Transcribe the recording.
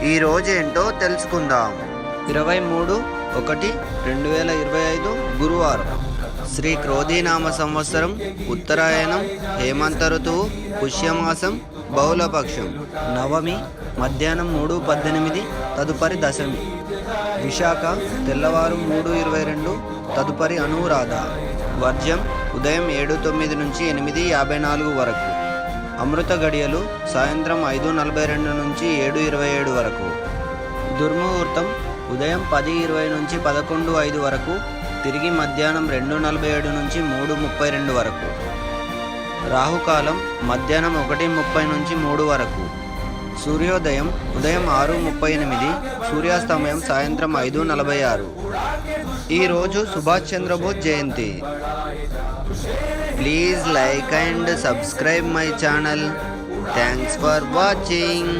ఈ రోజేంటో తెలుసుకుందాం. 23/1/2025 గురువారం. శ్రీ క్రోధీనామ సంవత్సరం, ఉత్తరాయణం, హేమంత ఋతువు, పుష్యమాసం, బహుళపక్షం. నవమి మధ్యాహ్నం 3:18, తదుపరి దశమి. విశాఖ తెల్లవారు 3:22, తదుపరి అనురాధ. వర్జ్యం ఉదయం 7:09 నుంచి 8:54 వరకు. అమృత గడియలు సాయంత్రం 5:42 నుంచి 7:27 వరకు. దుర్ముహూర్తం ఉదయం 10:20 నుంచి 11:05 వరకు, తిరిగి మధ్యాహ్నం 2:47 నుంచి 3:32 వరకు. రాహుకాలం మధ్యాహ్నం 1:30 నుంచి 3 వరకు. సూర్యోదయం ఉదయం 6:38, సూర్యాస్తమయం సాయంత్రం 5:46. ఈరోజు సుభాష్ చంద్రబోస్ జయంతి. Please like and subscribe my channel. Thanks for watching.